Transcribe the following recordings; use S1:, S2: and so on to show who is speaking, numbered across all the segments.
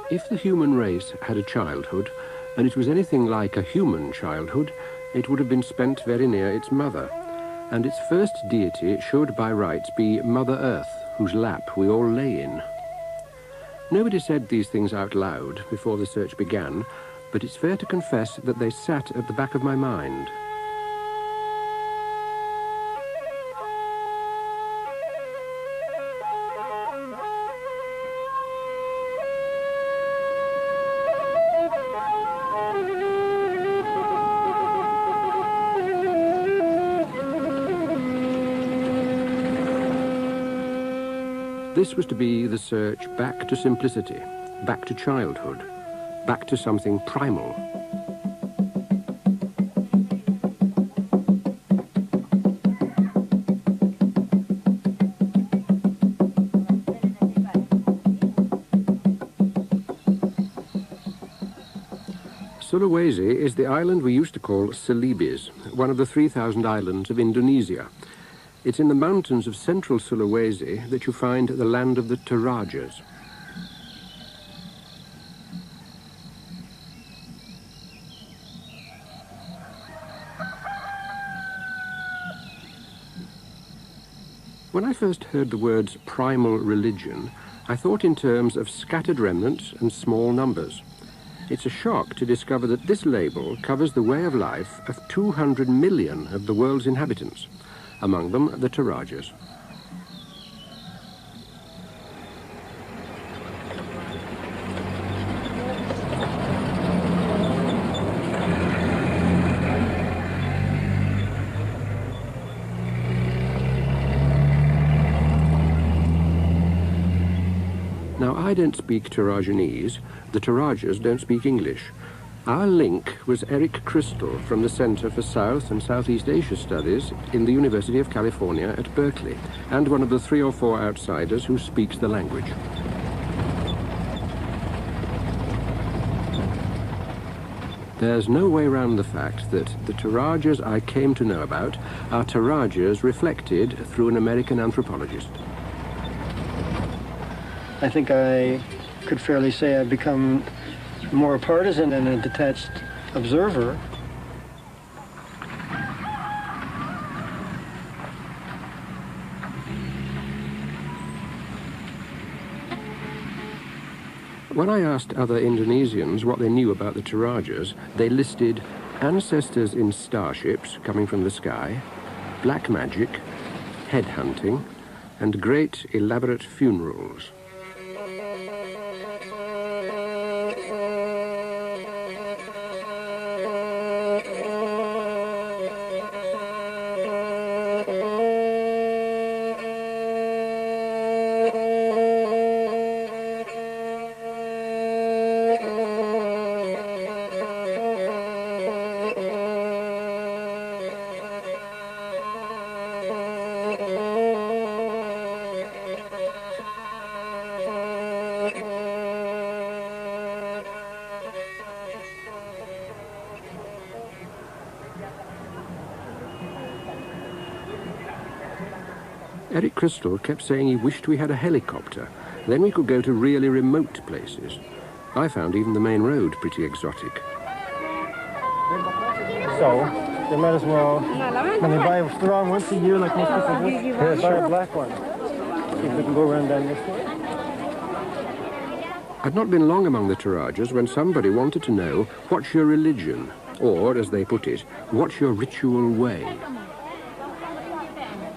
S1: If the human race had a childhood, and it was anything like a human childhood, it would have been spent very near its mother, and its first deity should by rights be Mother Earth, whose lap we all lay in. Nobody said these things out loud before the search began, but it's fair to confess that they sat at the back of my mind. This was to be the search back to simplicity, back to childhood, back to something primal. Sulawesi is the island we used to call Celebes, one of the 3,000 islands of Indonesia. It's in the mountains of central Sulawesi that you find the land of the Torajas. When I first heard the words primal religion, I thought in terms of scattered remnants and small numbers. It's a shock to discover that this label covers the way of life of 200 million of the world's inhabitants. Among them, the Torajas. Now, I don't speak Torajanese. The Torajas don't speak English. Our link was Eric Crystal from the Center for South and Southeast Asia Studies in the University of California at Berkeley, and one of the 3 or 4 outsiders who speaks the language. There's no way around the fact that the Torajas I came to know about are Torajas reflected through an American anthropologist.
S2: I think I could fairly say I've become more partisan than a detached observer.
S1: When I asked other Indonesians what they knew about the Torajas, they listed ancestors in starships coming from the sky, black magic, headhunting, and great elaborate funerals. Eric Crystal kept saying he wished we had a helicopter. Then we could go to really remote places. I found even the main road pretty exotic.
S2: So, they might as well, when they buy a strong once a year like most people do, buy a black one. See if we can go around down this way.
S1: I'd not been long among the Torajas when somebody wanted to know, what's your religion? Or, as they put it, what's your ritual way?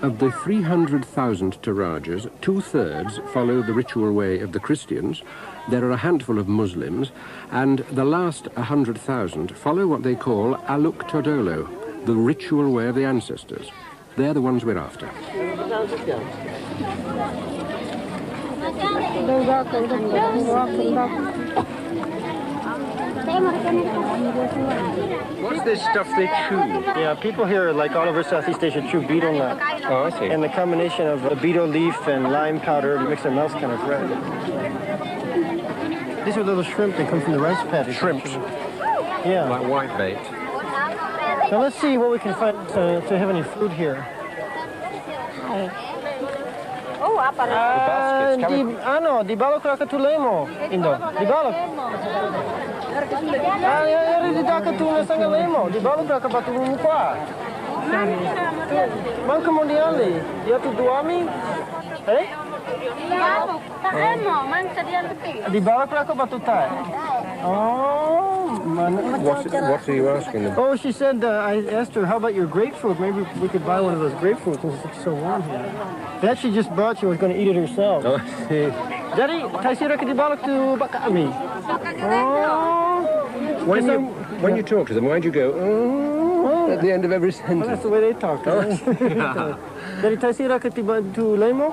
S1: Of the 300,000 Torajas, 2/3 follow the ritual way of the Christians, there are a handful of Muslims, and the last 100,000 follow what they call Aluk Todolo, the ritual way of the ancestors. They're the ones we're after.
S3: What's this stuff they chew?
S2: Yeah, people here, like all over Southeast Asia, chew betel nut.
S3: Oh, I see.
S2: And the combination of the betel leaf and lime powder makes their mouths kind of red. These are little shrimp that come from the rice paddies.
S3: Shrimps?
S2: Yeah.
S3: Like whitebait.
S2: Now let's see what we can find to have any food here.
S3: Oh, apa
S2: Di balok rakatulemo, Indo. Di balok. Di dakatulemo sang lemo. Di balok rakapatulemo kwa. Man kemudian dia tu duami. Di balok rakapatutai.
S1: What are you asking them?
S2: Oh, she said, I asked her, how about your grapefruit? Maybe we could buy one of those grapefruits since it's so warm here. That she just brought, she was going to eat it herself.
S1: Oh, I see.
S2: Jadi, tayo ka di balak to baka kami.
S1: When you talk to them, why do you go, at the end of every sentence?
S2: Well, that's the way they talk. Jadi, tayo ka to lemo?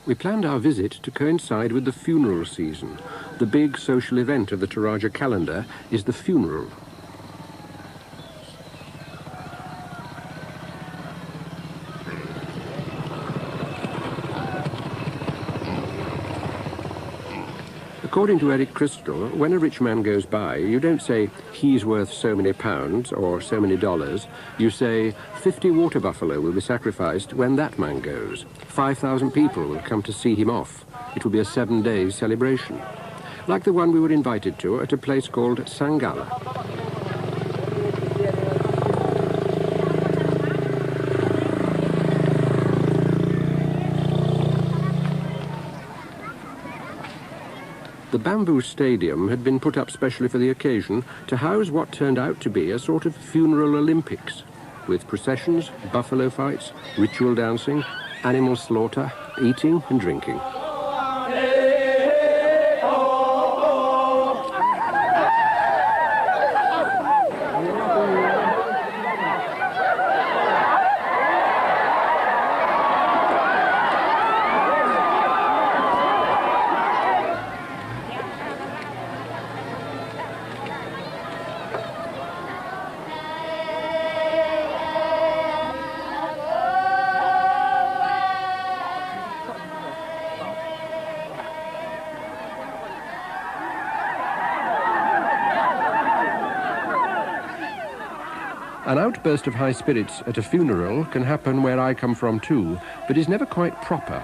S1: We planned our visit to coincide with the funeral season. The big social event of the Toraja calendar is the funeral. According to Eric Crystal, when a rich man goes by, you don't say, he's worth so many pounds or so many dollars. You say, 50 water buffalo will be sacrificed when that man goes. 5,000 people will come to see him off. It will be a 7-day celebration. Like the one we were invited to at a place called Sangala. The bamboo stadium had been put up specially for the occasion to house what turned out to be a sort of funeral Olympics, with processions, buffalo fights, ritual dancing, animal slaughter, eating and drinking. An outburst of high spirits at a funeral can happen where I come from too, but is never quite proper.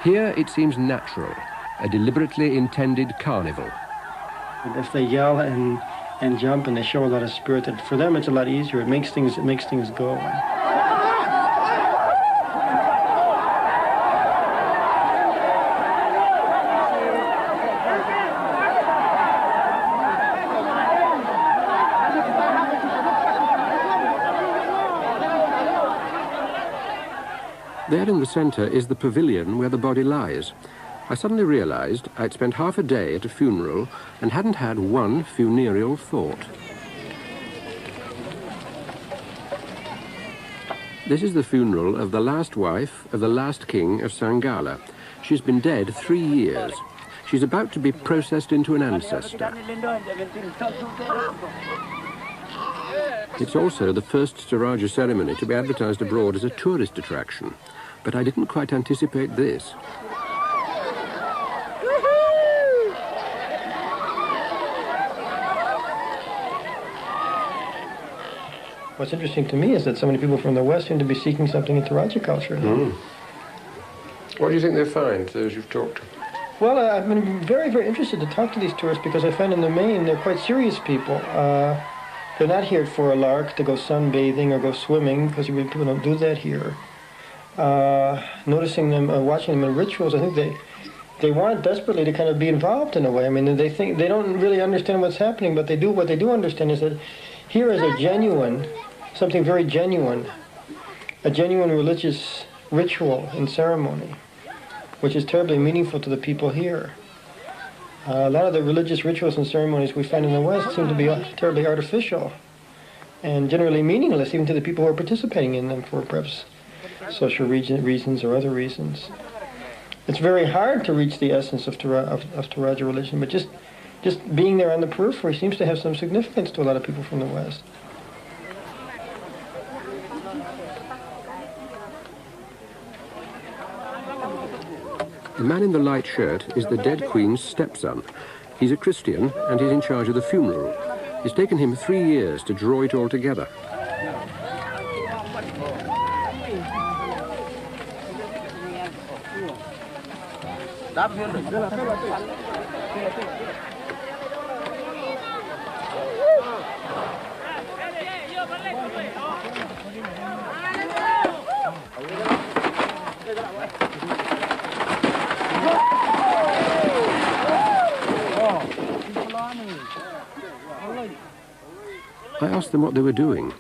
S1: Here it seems natural, a deliberately intended carnival.
S2: If they yell and jump and they show a lot of spirit, for them it's a lot easier. It makes things go.
S1: There in the centre is the pavilion where the body lies. I suddenly realised I'd spent half a day at a funeral and hadn't had one funereal thought. This is the funeral of the last wife of the last king of Sangala. She's been dead 3 years. She's about to be processed into an ancestor. It's also the first Toraja ceremony to be advertised abroad as a tourist attraction. But I didn't quite anticipate this.
S2: What's interesting to me is that so many people from the West seem to be seeking something in Toraja culture.
S1: What do you think they find, those you've talked to?
S2: Well, I've been very, very interested to talk to these tourists because I find in the main they're quite serious people. They're not here for a lark, to go sunbathing or go swimming, because people don't do that here. Noticing them, watching them in rituals, I think they want desperately to kind of be involved in a way. I mean, they think they don't really understand what's happening, but what they do understand is that here is a genuine, something very genuine, a genuine religious ritual and ceremony, which is terribly meaningful to the people here. A lot of the religious rituals and ceremonies we find in the West seem to be terribly artificial and generally meaningless even to the people who are participating in them for perhaps social reasons or other reasons. It's very hard to reach the essence of Toraja religion, but just being there on the periphery seems to have some significance to a lot of people from the West.
S1: The man in the light shirt is the dead queen's stepson. He's a Christian and he's in charge of the funeral. It's taken him 3 years to draw it all together. I asked them what they were doing.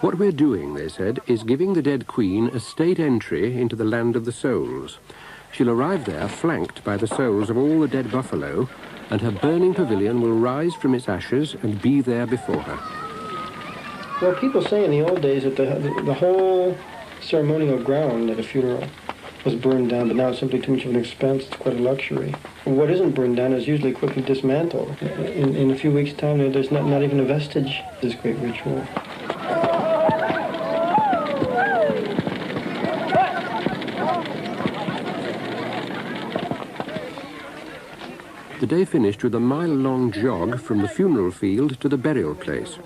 S1: What we're doing, they said, is giving the dead queen a state entry into the land of the souls. She'll arrive there flanked by the souls of all the dead buffalo, and her burning pavilion will rise from its ashes and be there before her.
S2: Well, people say in the old days that the whole ceremonial ground at a funeral was burned down, but now it's simply too much of an expense. It's quite a luxury. What isn't burned down is usually quickly dismantled. In a few weeks' time, there's not even a vestige of this great ritual.
S1: The day finished with a mile-long jog from the funeral field to the burial place.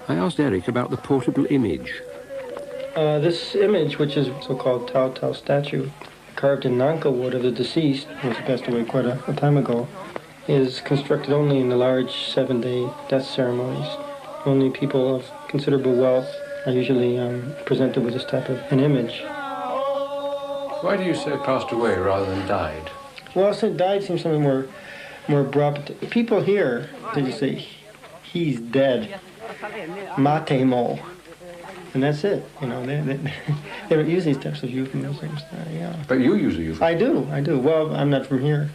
S1: I asked Eric about the portable image.
S2: This image, which is so-called Tau statue, carved in Nanka wood of the deceased, who was passed away quite a time ago, is constructed only in the large 7-day death ceremonies. Only people of considerable wealth are usually presented with this type of an image.
S1: Why do you say passed away rather than died?
S2: Well, so died seems something more abrupt. People here, they just say, he's dead. Matemo. And that's it. You know, they don't use these types of euphemisms. Yeah.
S1: But you use a euphemism.
S2: I do. Well, I'm not from here.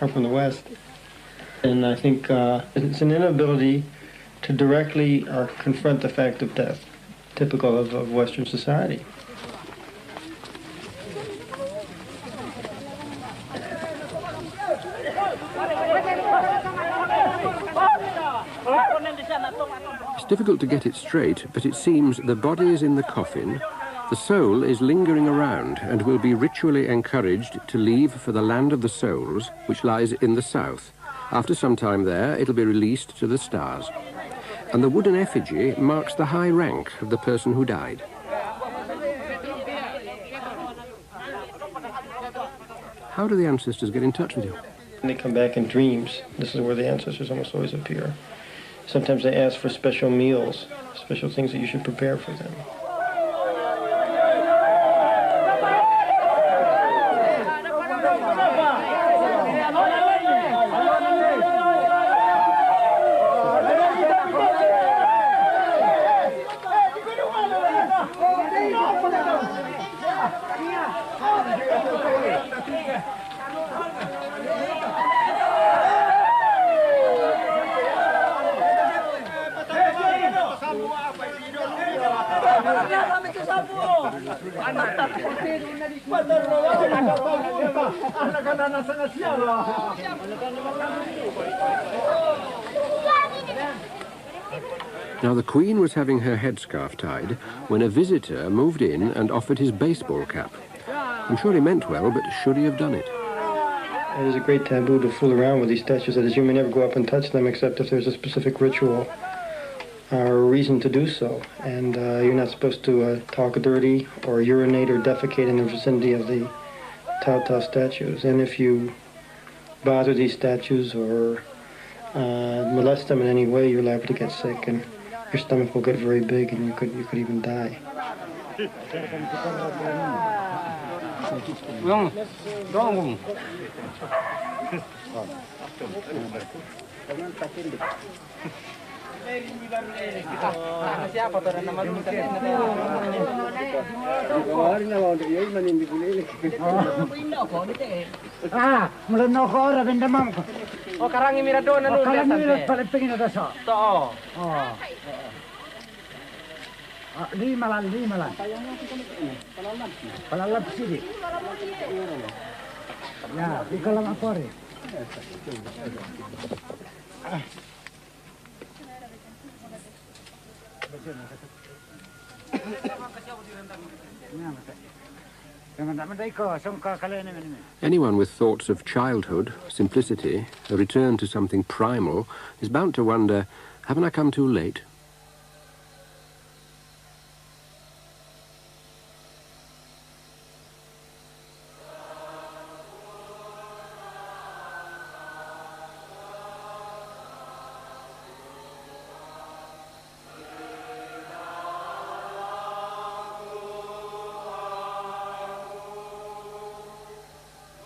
S2: I'm from the West. And I think it's an inability to directly confront the fact of death, typical of Western society. It's difficult to get it straight, but it seems the body is in the coffin, the soul is lingering around and will be ritually encouraged to leave for the land of the souls, which lies in the south. After some time there, it'll be released to the stars. And the wooden effigy marks the high rank of the person who died. How do the ancestors get in touch with you? They come back in dreams. This is where the ancestors almost always appear. Sometimes they ask for special meals, special things that you should prepare for them.
S1: Now, the Queen was having her headscarf tied when a visitor moved in and offered his baseball cap. I'm sure he meant well, but should he have done it?
S2: There's a great taboo to fool around with these statues. That is, you may never go up and touch them except if there's a specific ritual or a reason to do so. And you're not supposed to talk dirty or urinate or defecate in the vicinity of the Tau statues. And if you bother these statues or molest them in any way, you're liable to get sick, and your stomach will get very big, and you could even die.
S3: Meleno ko ora benda mam ko.
S4: Oh, karangi miradona nu.
S3: Karangi paling pengin ada so.
S4: To.
S3: Lima lan. Palalan sini. Ya, di kolam akori.
S1: Anyone with thoughts of childhood, simplicity, a return to something primal, is bound to wonder, haven't I come too late?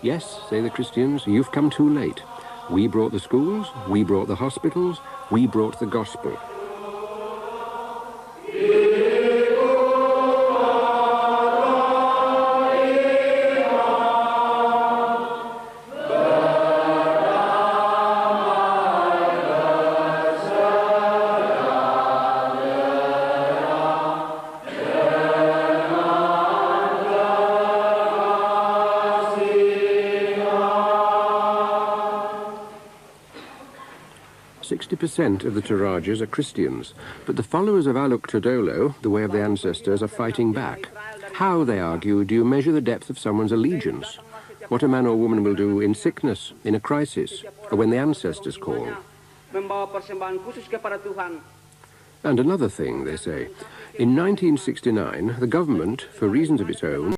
S1: Yes, say the Christians, you've come too late. We brought the schools, we brought the hospitals, we brought the gospel. Percent of the Torajas are Christians, but the followers of Aluk Todolo, the way of the ancestors, are fighting back. How, they argue, do you measure the depth of someone's allegiance? What a man or woman will do in sickness, in a crisis, or when the ancestors call. And another thing, they say. In 1969, the government, for reasons of its own,